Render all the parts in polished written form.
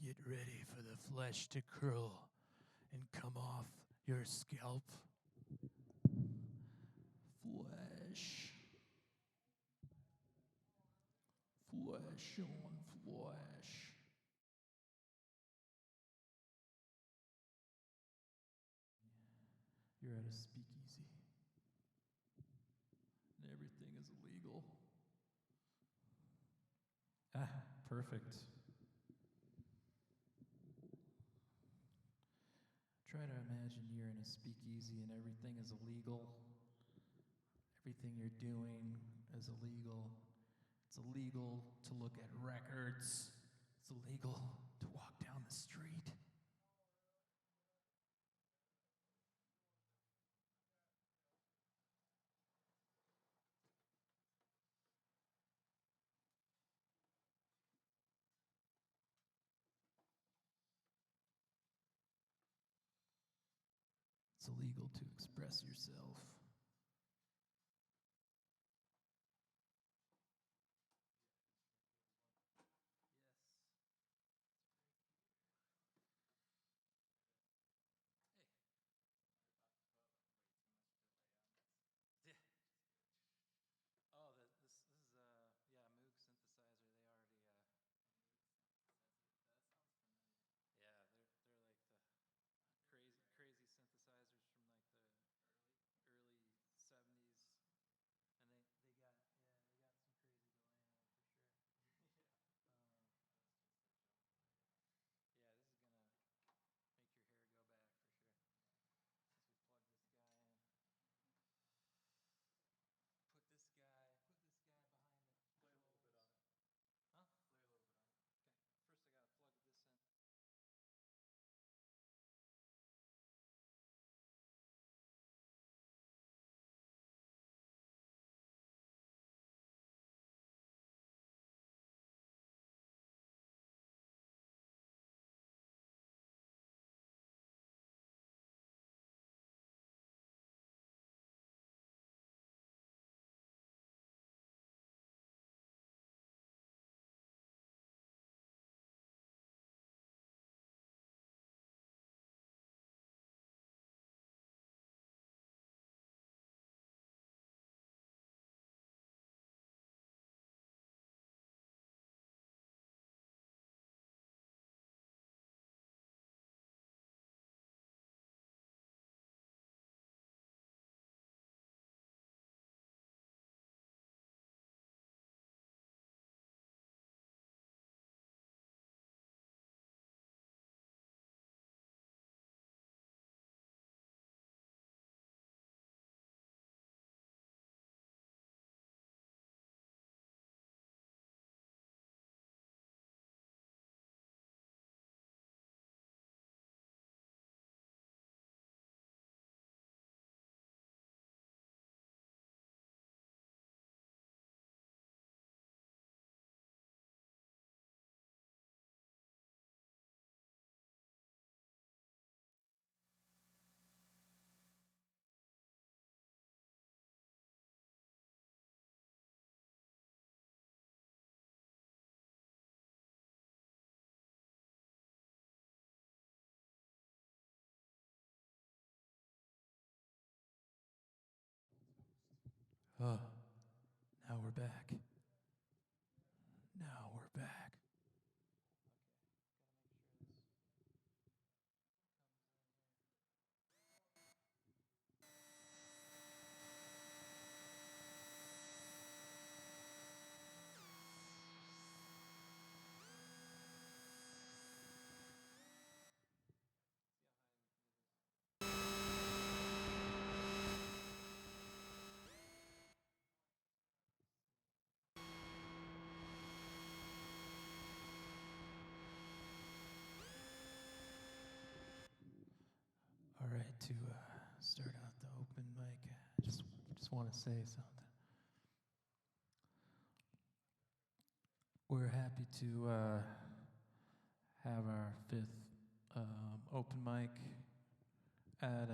Get ready for the flesh to curl and come off your scalp. Flesh. Flesh on flesh. You're at a speakeasy. And everything is illegal. Ah, perfect. Try to imagine you're in a speakeasy and everything is illegal. Everything you're doing is illegal. It's illegal to look at records. It's illegal to walk down the street. It's illegal to express yourself. Oh, now we're back. Now we're back. All right, to start out the open mic, I just want to say something. We're happy to have our fifth open mic at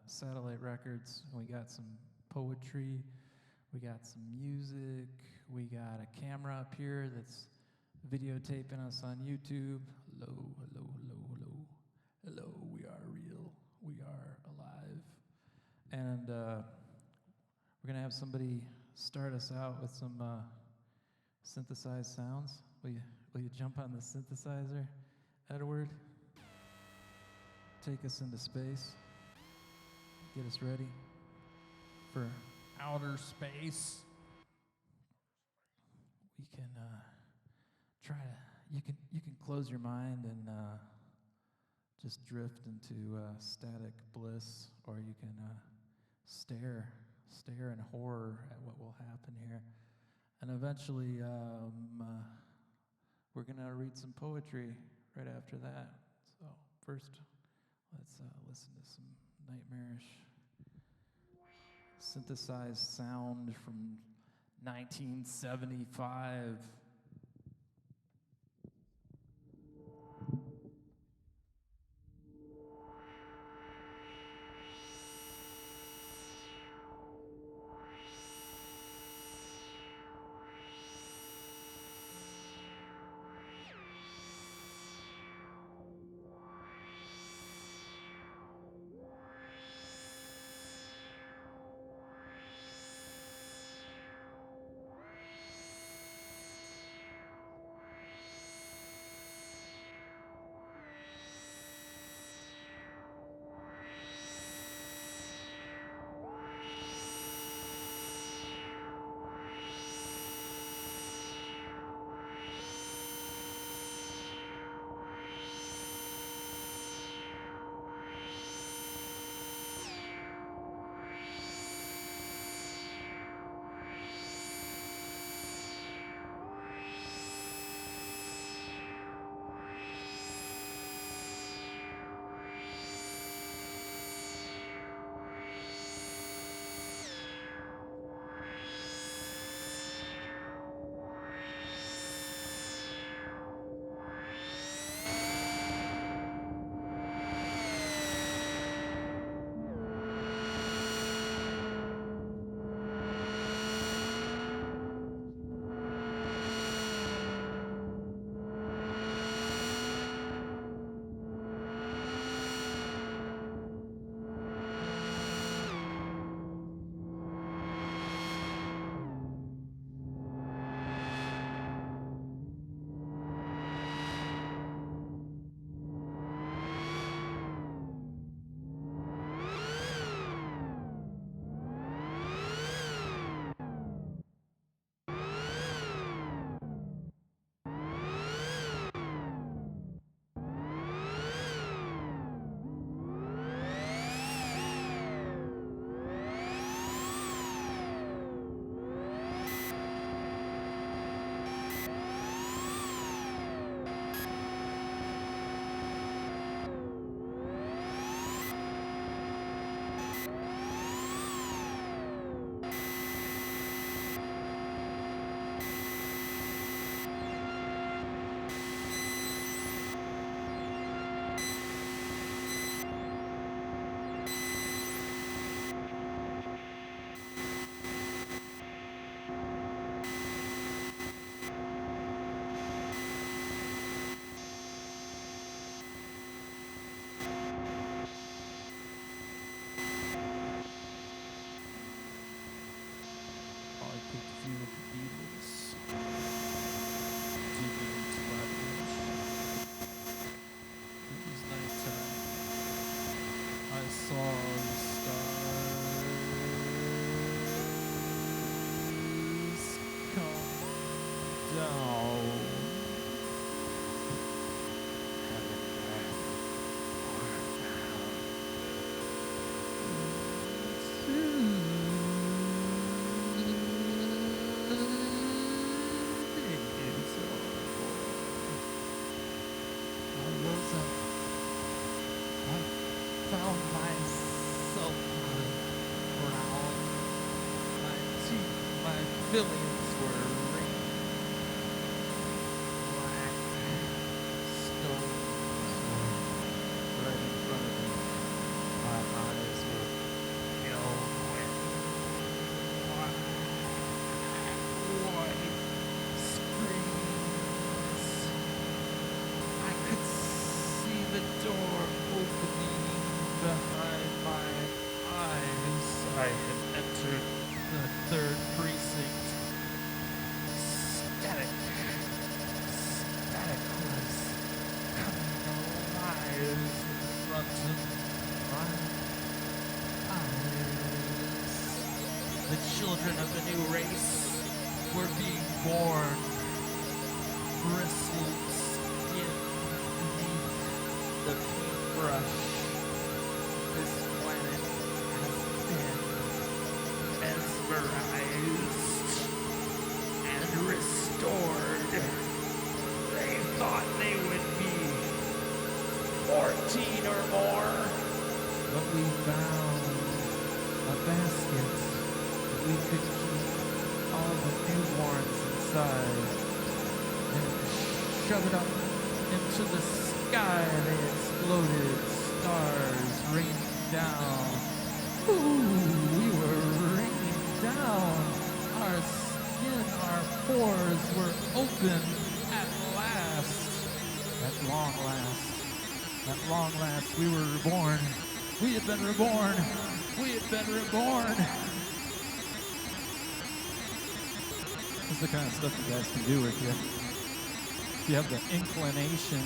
Satellite Records. We got some poetry, we got some music, we got a camera up here that's videotaping us on YouTube hello, hello, hello, hello. Hello, we are real. We are alive. And we're going to have somebody start us out with some synthesized sounds. Will you jump on the synthesizer, Edward? Take us into space. Get us ready for outer space. We can try to. You can close your mind and just drift into static bliss, or you can stare in horror at what will happen here, and eventually we're gonna read some poetry right after that. So first, let's listen to some nightmarish synthesized sound from 1975. Billions were ringing black stones right in front of me. My eyes were filled with white screens. I could The children of the new race were being born. Bristled skin beneath the paintbrush. This planet has been mesmerized and restored. They thought they would be 14 or more, but we found a basket that we could keep all the newborns inside and shove it up into the sky. They exploded, stars raining down. Ooh, we were raining down. Our skin, our pores were open at last. At long last. At long last, we were reborn. We had been reborn. We had been reborn. This is the kind of stuff you guys can do if you have the inclination.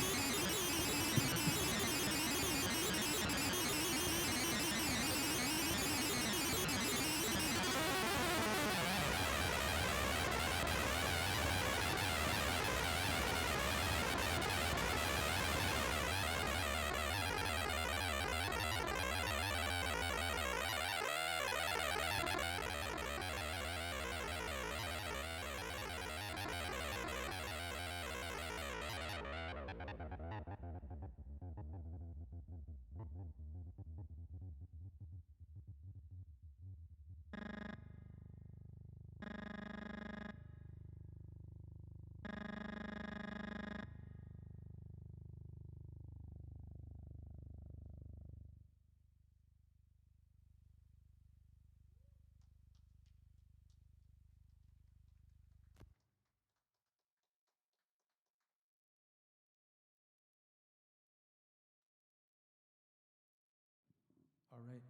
All right,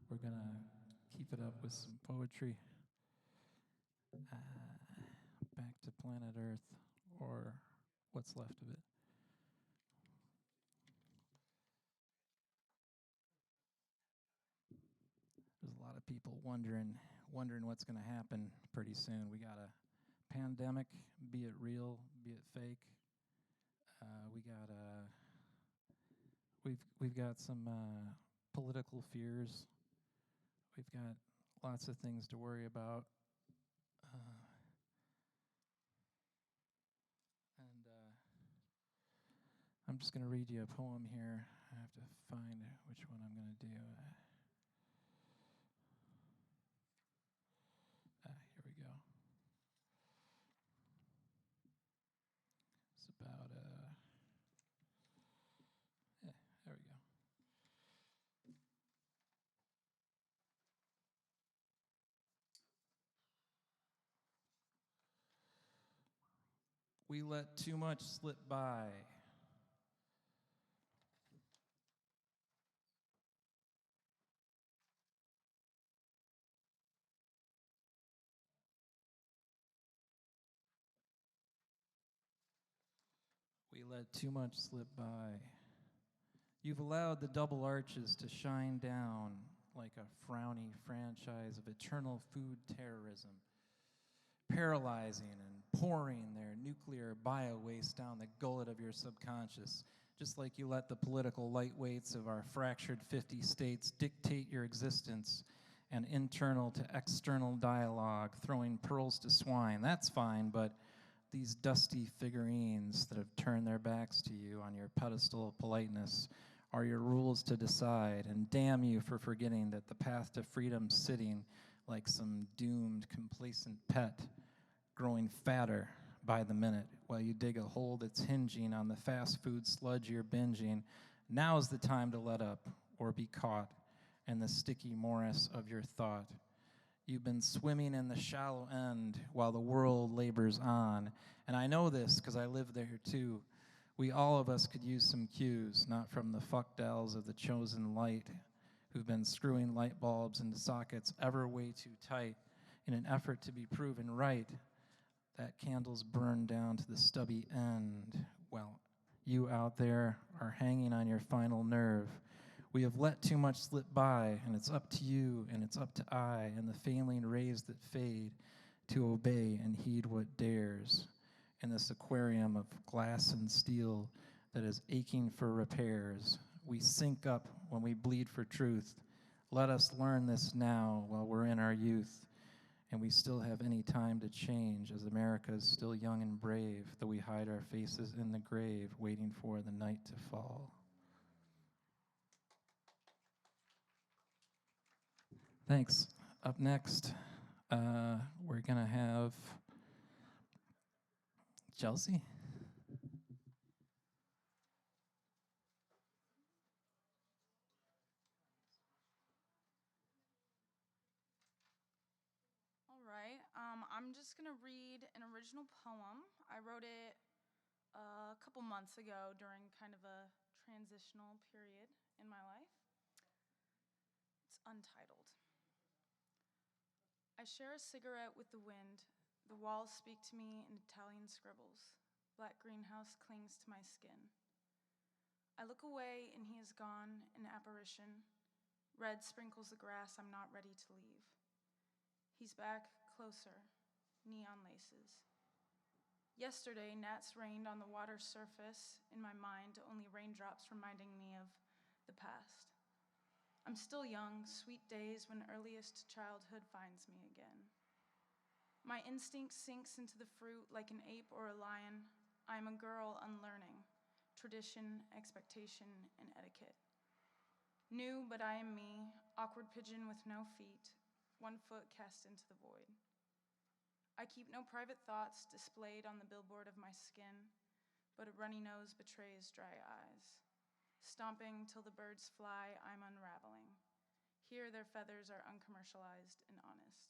we're gonna keep it up with some poetry. Back to planet Earth, or what's left of it. There's a lot of people wondering what's gonna happen pretty soon. We got a pandemic, be it real, be it fake. We've got some political fears. We've got lots of things to worry about. I'm just going to read you a poem here. I have to find which one I'm going to do. Here we go. It's about, there we go. We let too much slip by. We let too much slip by. You've allowed the double arches to shine down like a frowny franchise of eternal food terrorism, paralyzing and pouring their nuclear bio-waste down the gullet of your subconscious, just like you let the political lightweights of our fractured 50 states dictate your existence and internal to external dialogue, throwing pearls to swine. That's fine, but these dusty figurines that have turned their backs to you on your pedestal of politeness are your rules to decide, and damn you for forgetting that the path to freedom's sitting like some doomed, complacent pet, growing fatter by the minute while you dig a hole that's hinging on the fast food sludge you're binging. Now's the time to let up or be caught in the sticky morass of your thought. You've been swimming in the shallow end while the world labors on. And I know this because I live there too. We all of us could use some cues, not from the fuckdals of the chosen light who've been screwing light bulbs into sockets ever way too tight in an effort to be proven right. That candle's burned down to the stubby end. Well, you out there are hanging on your final nerve, We have let too much slip by, and it's up to you, and it's up to I, and the failing rays that fade, to obey and heed what dares. In this aquarium of glass and steel that is aching for repairs, we sink up when we bleed for truth. Let us learn this now while we're in our youth, and we still have any time to change, as America is still young and brave, though we hide our faces in the grave, waiting for the night to fall. Thanks. Up next, we're going to have Chelsea. All right. I'm just going to read an original poem. I wrote it a couple months ago during kind of a transitional period in my life. It's untitled. I share a cigarette with the wind. The walls speak to me in Italian scribbles. Black greenhouse clings to my skin. I look away and he is gone, an apparition. Red sprinkles the grass I'm not ready to leave. He's back, closer, neon laces. Yesterday, gnats rained on the water's surface, in my mind, only raindrops reminding me of the past. I'm still young, sweet days when earliest childhood finds me again. My instinct sinks into the fruit like an ape or a lion. I am a girl unlearning tradition, expectation, and etiquette. New, but I am me, awkward pigeon with no feet, one foot cast into the void. I keep no private thoughts displayed on the billboard of my skin, but a runny nose betrays dry eyes. Stomping till the birds fly, I'm unraveling. Here their feathers are uncommercialized and honest.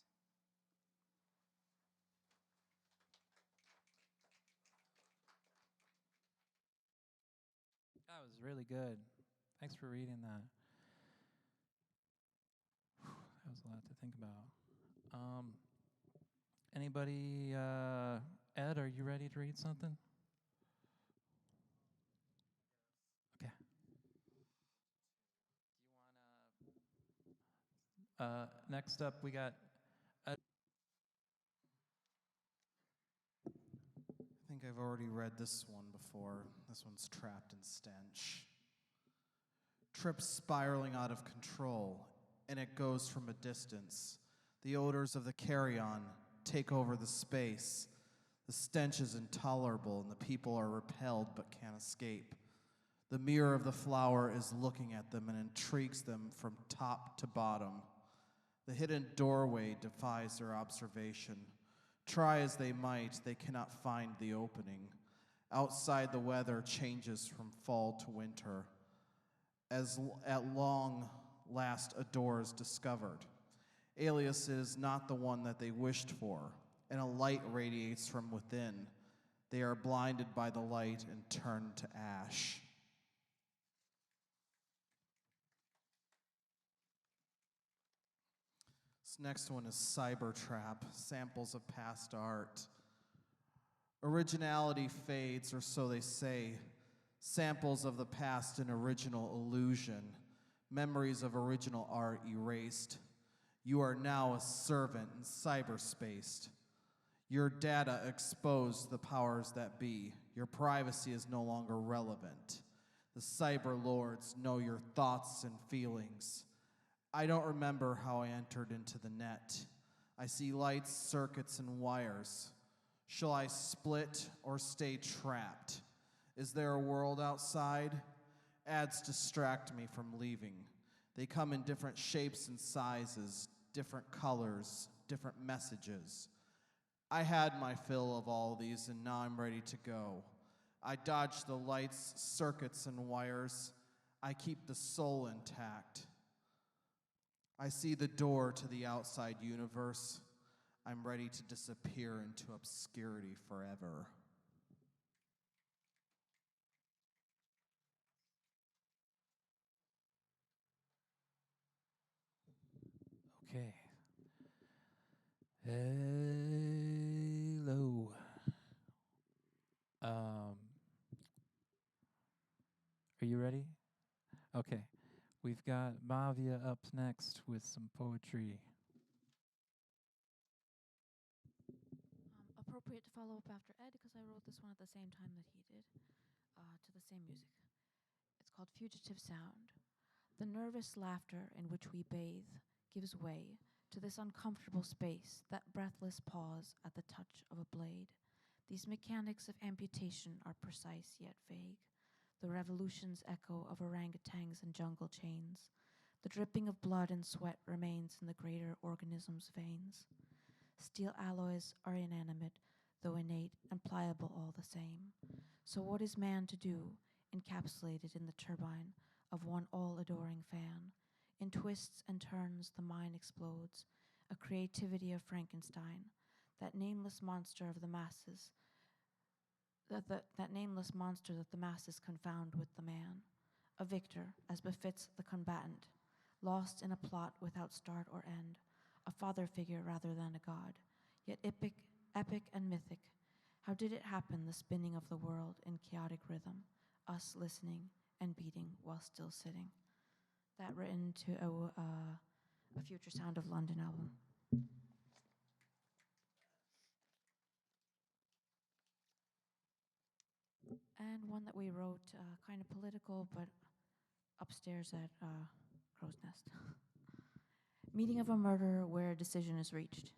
That was really good. Thanks for reading that. That was a lot to think about. Anybody, Ed, are you ready to read something? Okay. Next up, we got Ed. I think I've already read this one before. This one's Trapped in Stench. Trip spiraling out of control, and it goes from a distance. The odors of the carry-on take over the space. The stench is intolerable, and the people are repelled but can't escape. The mirror of the flower is looking at them and intrigues them from top to bottom. The hidden doorway defies their observation. Try as they might, they cannot find the opening. Outside, the weather changes from fall to winter. As at long last a door is discovered. Alias is not the one that they wished for, and a light radiates from within. They are blinded by the light and turn to ash. This next one is Cybertrap, samples of past art. Originality fades, or so they say. Samples of the past in original illusion. Memories of original art erased. You are now a servant in cyberspace. Your data exposed to the powers that be. Your privacy is no longer relevant. The cyber lords know your thoughts and feelings. I don't remember how I entered into the net. I see lights, circuits, and wires. Shall I split or stay trapped? Is there a world outside? Ads distract me from leaving. They come in different shapes and sizes, different colors, different messages. I had my fill of all these, and now I'm ready to go. I dodge the lights, circuits, and wires. I keep the soul intact. I see the door to the outside universe. I'm ready to disappear into obscurity forever. Okay. Hello. Are you ready? Okay. We've got Mavia up next with some poetry. Appropriate to follow up after Ed because I wrote this one at the same time that he did, to the same music. It's called Fugitive Sound. The nervous laughter in which we bathe gives way to this uncomfortable space, that breathless pause at the touch of a blade. These mechanics of amputation are precise yet vague. The revolution's echo of orangutans and jungle chains. The dripping of blood and sweat remains in the greater organism's veins. Steel alloys are inanimate, though innate and pliable all the same. So what is man to do, encapsulated in the turbine of one all-adoring fan? In twists and turns the mind explodes, a creativity of Frankenstein, that nameless monster of the masses, that nameless monster that the masses confound with the man, a victor as befits the combatant, lost in a plot without start or end, a father figure rather than a god, yet epic and mythic. How did it happen, the spinning of the world in chaotic rhythm, us listening and beating while still sitting? That written to a Future Sound of London album. And one that we wrote, kind of political, but upstairs at Crow's Nest. Meeting of a murder where a decision is reached.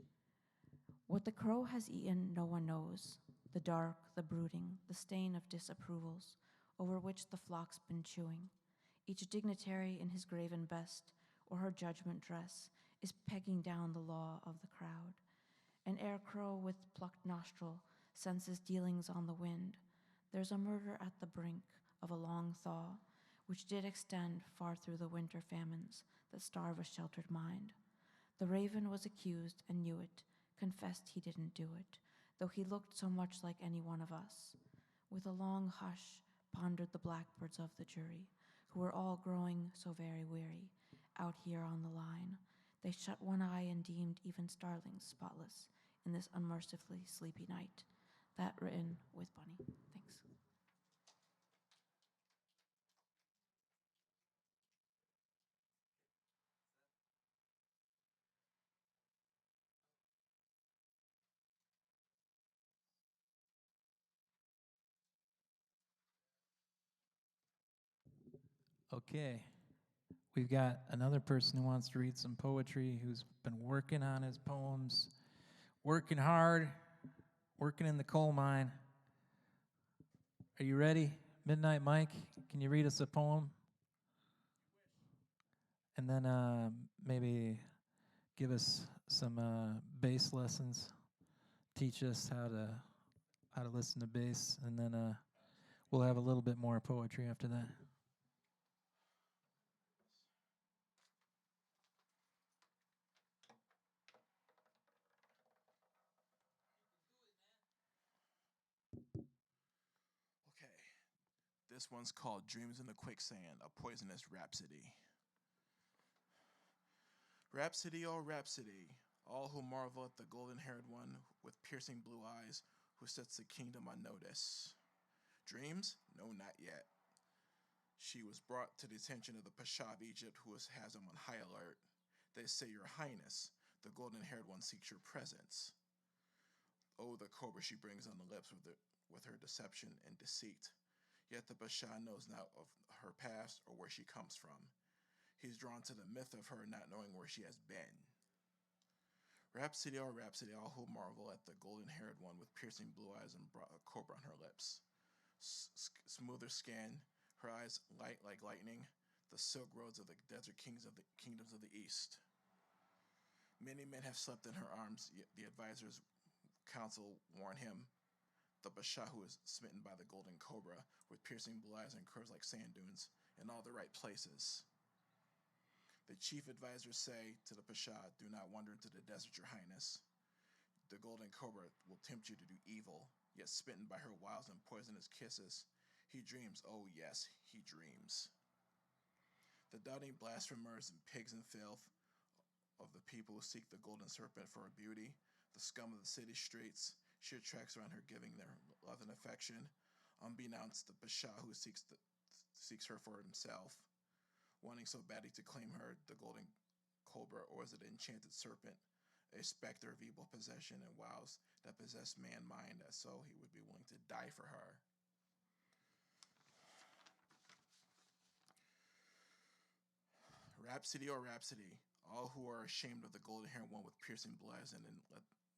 What the crow has eaten, no one knows. The dark, the brooding, the stain of disapprovals over which the flock's been chewing. Each dignitary in his graven best or her judgment dress is pegging down the law of the crowd. An air crow with plucked nostril senses dealings on the wind. There's a murder at the brink of a long thaw, which did extend far through the winter famines that starve a sheltered mind. The raven was accused and knew it, confessed he didn't do it, though he looked so much like any one of us. With a long hush pondered the blackbirds of the jury, who were all growing so very weary, out here on the line. They shut one eye and deemed even starlings spotless in this unmercifully sleepy night. That written with Bunny. Thanks. Okay. We've got another person who wants to read some poetry, who's been working on his poems, working hard, working in the coal mine. Are you ready? Midnight Mike, can you read us a poem? And then maybe give us some bass lessons. Teach us how to listen to bass, and then we'll have a little bit more poetry after that. Okay, this one's called Dreams in the Quicksand, a Poisonous Rhapsody. Rhapsody, oh rhapsody, all who marvel at the golden-haired one with piercing blue eyes who sets the kingdom on notice. Dreams? No, not yet. She was brought to the attention of the Pasha of Egypt, who has him on high alert. They say, Your Highness, the golden-haired one seeks your presence. Oh, the cobra she brings on the lips with her deception and deceit. Yet the Pasha knows not of her past or where she comes from. He's drawn to the myth of her, not knowing where she has been. Rhapsody, oh rhapsody, all who marvel at the golden-haired one with piercing blue eyes and a cobra on her lips. Smoother skin, her eyes light like lightning, the silk roads of the desert kingdoms of the east. Many men have slept in her arms, yet the advisor's counsel warn him, the Basha who is smitten by the golden cobra, with piercing blue eyes and curves like sand dunes, in all the right places. The chief advisors say to the Pasha, Do not wander into the desert, Your Highness. The golden cobra will tempt you to do evil, yet smitten by her wiles and poisonous kisses, he dreams, oh yes, he dreams. The doubting blasphemers and pigs and filth of the people who seek the golden serpent for her beauty, the scum of the city streets, she attracts around her, giving their love and affection, unbeknownst the Pasha who seeks her for himself. wanting so badly to claim her, the golden cobra, or was it an enchanted serpent, a specter of evil possession and wiles that possessed man mind, that so he would be willing to die for her. Rhapsody, or Rhapsody, all who are ashamed of the golden-haired one with piercing bloods and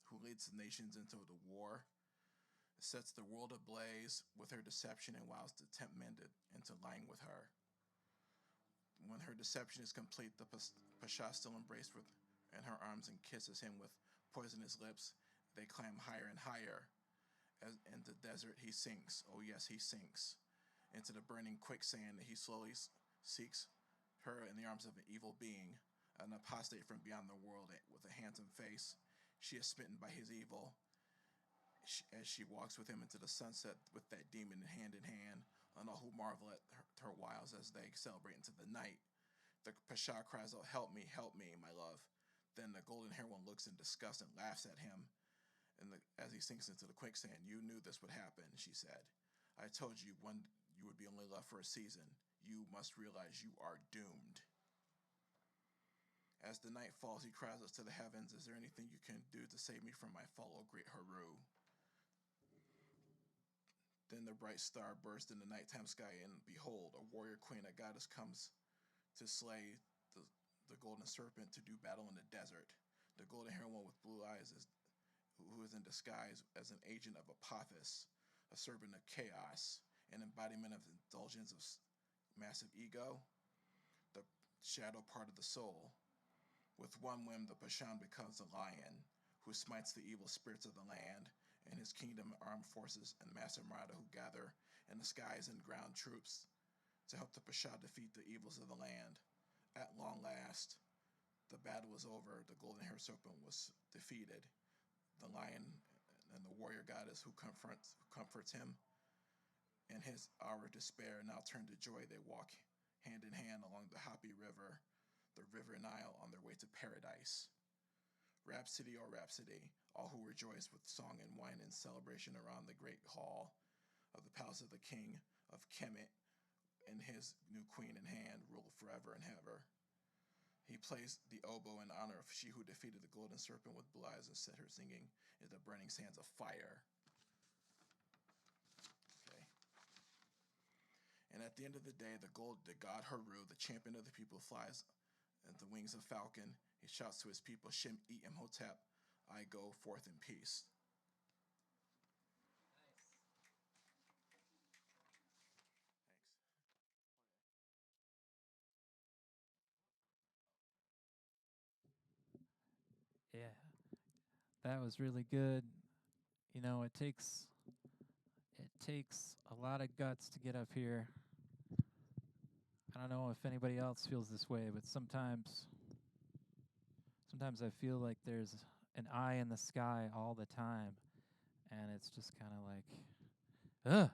who leads the nations into the war, sets the world ablaze with her deception and wiles to tempt men into lying with her. When her deception is complete, the Pasha still embraced with in her arms and kisses him with poisonous lips. They climb higher and higher. As in the desert he sinks, oh yes, he sinks, into the burning quicksand. He slowly seeks her in the arms of an evil being, an apostate from beyond the world with a handsome face. She is smitten by his evil. As she walks with him into the sunset with that demon hand in hand, and all who marvel at her wiles as they celebrate into the night. The Pasha cries out, help me, my love." Then the golden-haired one looks in disgust and laughs at him. And as he sinks into the quicksand, "You knew this would happen," she said. "I told you you would be only love for a season. You must realize you are doomed." As the night falls, he cries out to the heavens, "Is there anything you can do to save me from my fall, O great Haru?" Then the bright star burst in the nighttime sky, and behold, a warrior queen, a goddess, comes to slay the golden serpent, to do battle in the desert. The golden-haired one with blue eyes who is in disguise as an agent of Apophis, a servant of chaos, an embodiment of indulgence of massive ego, the shadow part of the soul. With one whim, the Pashan becomes a lion who smites the evil spirits of the land, and his kingdom armed forces and master Murata who gather in the skies and ground troops to help the Pasha defeat the evils of the land. At long last, the battle was over. The golden-haired serpent was defeated. The lion and the warrior goddess who comforts him in his hour of despair now turn to joy. They walk hand in hand along the Happy River, the River Nile, on their way to paradise. Rhapsody, or Rhapsody, all who rejoice with song and wine and celebration around the great hall of the palace of the king of Kemet, and his new queen in hand, rule forever and ever. He plays the oboe in honor of she who defeated the golden serpent with blue eyes and set her singing in the burning sands of fire. Okay. And at the end of the day, the god Haru, the champion of the people, flies at the wings of falcon. He shouts to his people, "Shem Imhotep, I go forth in peace." Yeah, that was really good. You know, it takes a lot of guts to get up here. I don't know if anybody else feels this way, but sometimes I feel like there's an eye in the sky all the time, and it's just kind of like, ugh,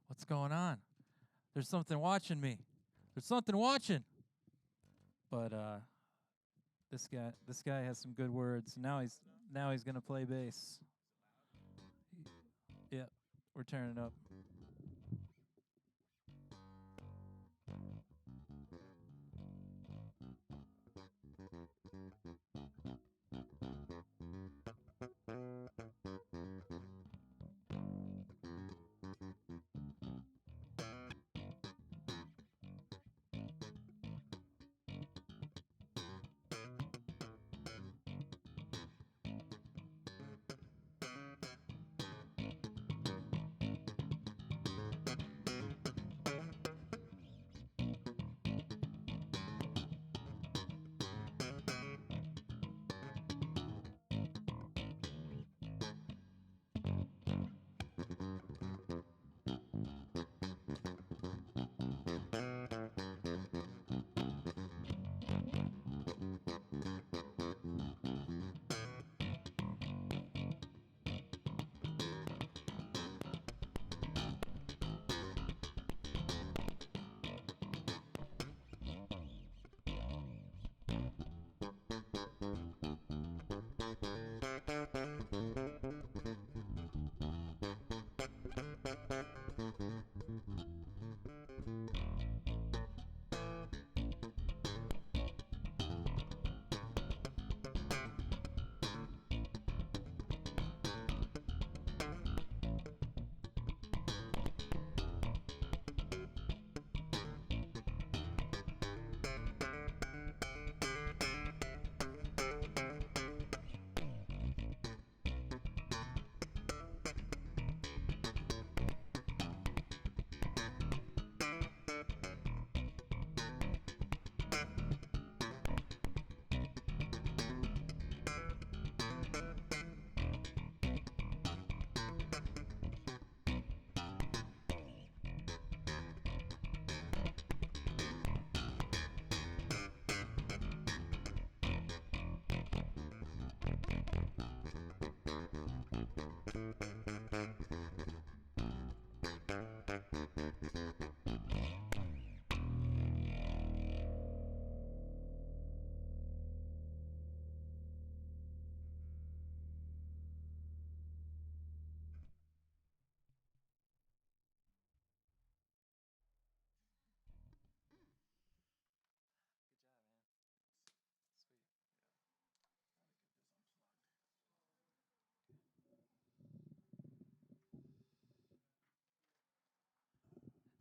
what's going on? There's something watching me. There's something watching. But this guy has some good words. Now he's gonna play bass. Yeah, we're turning it up.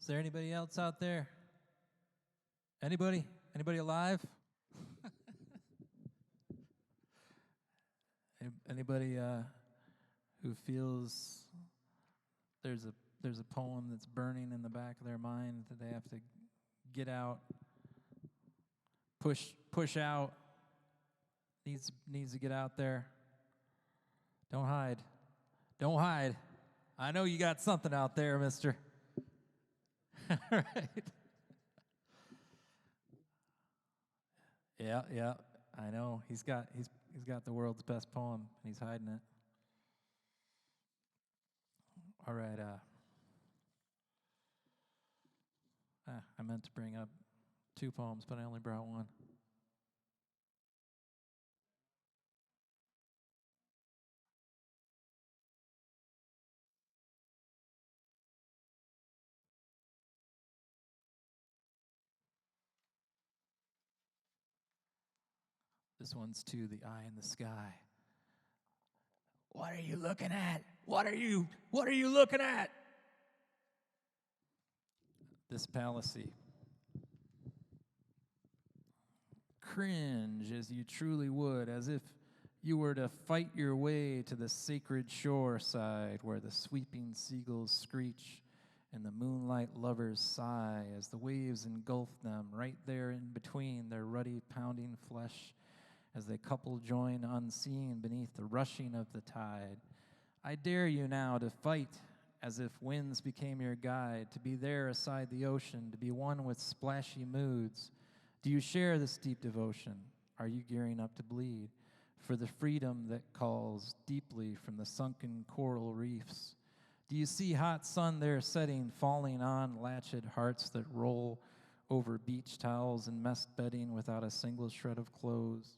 there anybody else out there? Anybody? Anybody alive? Anybody who feels there's a poem that's burning in the back of their mind that they have to get out, push out, needs to get out there. Don't hide. Don't hide. I know you got something out there, mister. All right. Yeah, I know. He's got the world's best poem, and he's hiding it. All right. I meant to bring up 2 poems, but I only brought 1. This one's to the eye in the sky. What are you looking at? What are you looking at? This palace-y. Cringe as you truly would, as if you were to fight your way to the sacred shore side where the sweeping seagulls screech and the moonlight lovers sigh as the waves engulf them right there in between their ruddy pounding flesh as they couple join unseen beneath the rushing of the tide. I dare you now to fight as if winds became your guide, to be there aside the ocean, to be one with splashy moods. Do you share this deep devotion? Are you gearing up to bleed for the freedom that calls deeply from the sunken coral reefs? Do you see hot sun there setting, falling on latched hearts that roll over beach towels and messed bedding without a single shred of clothes?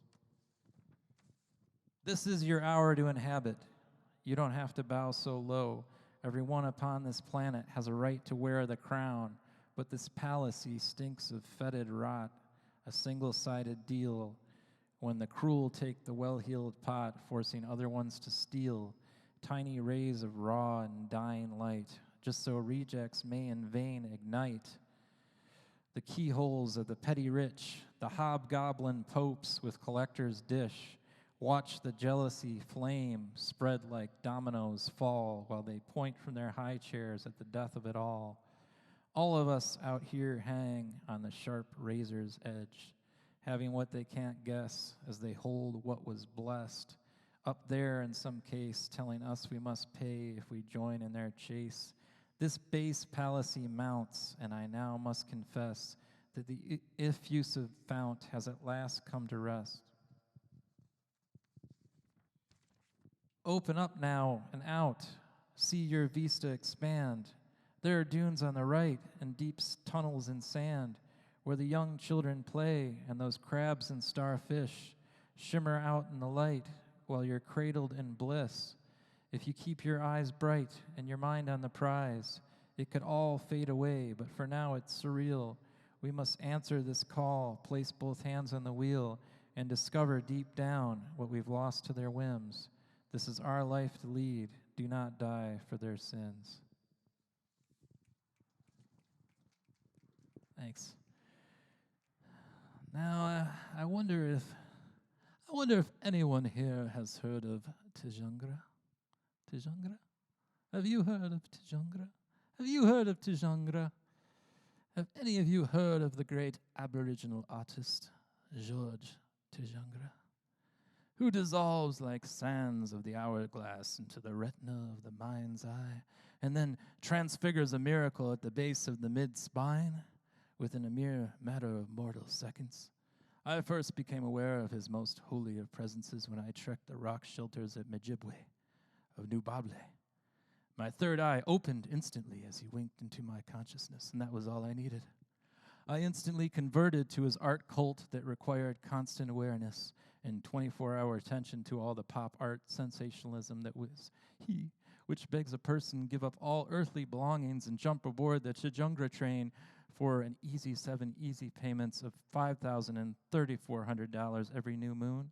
This is your hour to inhabit. You don't have to bow so low. Everyone upon this planet has a right to wear the crown, but this palace stinks of fetid rot, a single-sided deal, when the cruel take the well-heeled pot, forcing other ones to steal, tiny rays of raw and dying light, just so rejects may in vain ignite the keyholes of the petty rich, the hobgoblin popes with collector's dish. Watch the jealousy flame spread like dominoes fall while they point from their high chairs at the death of it all. All of us out here hang on the sharp razor's edge, having what they can't guess as they hold what was blessed. Up there in some case telling us we must pay if we join in their chase. This base palace mounts, and I now must confess that the effusive fount has at last come to rest. Open up now and out. See your vista expand. There are dunes on the right and deep tunnels in sand where the young children play and those crabs and starfish shimmer out in the light while you're cradled in bliss. If you keep your eyes bright and your mind on the prize, it could all fade away, but for now it's surreal. We must answer this call, place both hands on the wheel, and discover deep down what we've lost to their whims. This is our life to lead. Do not die for their sins. Thanks. Now, I wonder if anyone here has heard of Tjangra. Tjangra? Have you heard of Tjangra? Have you heard of Tjangra? Have any of you heard of the great Aboriginal artist, George Tjangra, who dissolves like sands of the hourglass into the retina of the mind's eye, and then transfigures a miracle at the base of the mid-spine within a mere matter of mortal seconds? I first became aware of his most holy of presences when I trekked the rock shelters at Majibwe of New Bable. My third eye opened instantly as he winked into my consciousness, and that was all I needed. I instantly converted to his art cult that required constant awareness and 24-hour attention to all the pop art sensationalism that was he, which begs a person give up all earthly belongings and jump aboard the Tjangra train for an easy 7 easy payments of $5,000 and $3,400 every new moon.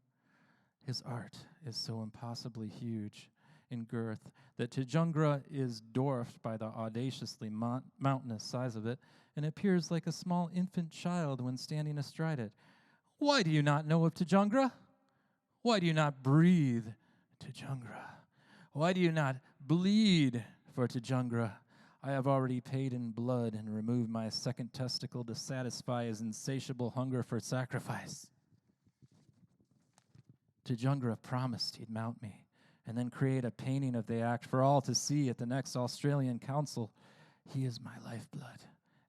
His art is so impossibly huge. in girth, that Tujungra is dwarfed by the audaciously mountainous size of it, and appears like a small infant child when standing astride it. Why do you not know of Tujungra? Why do you not breathe Tujungra? Why do you not bleed for Tujungra? I have already paid in blood and removed my second testicle to satisfy his insatiable hunger for sacrifice. Tujungra promised he'd mount me and then create a painting of the act for all to see at the next Australian Council. He is my lifeblood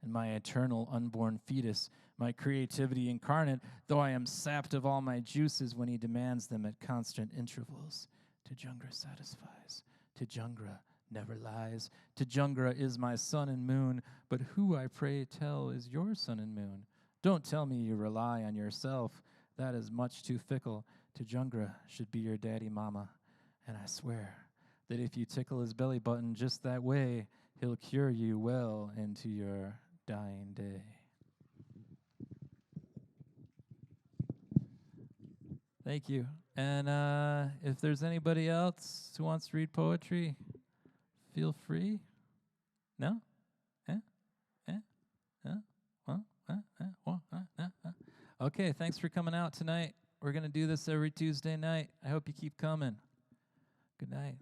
and my eternal unborn fetus, my creativity incarnate, though I am sapped of all my juices when he demands them at constant intervals. Tujungra satisfies. Tujungra never lies. Tujungra is my sun and moon, but who, I pray tell, is your sun and moon? Don't tell me you rely on yourself. That is much too fickle. Tujungra should be your daddy mama, and I swear that if you tickle his belly button just that way, he'll cure you well into your dying day. Thank you. And if there's anybody else who wants to read poetry, feel free. No? Okay, thanks for coming out tonight. We're going to do this every Tuesday night. I hope you keep coming. Good night.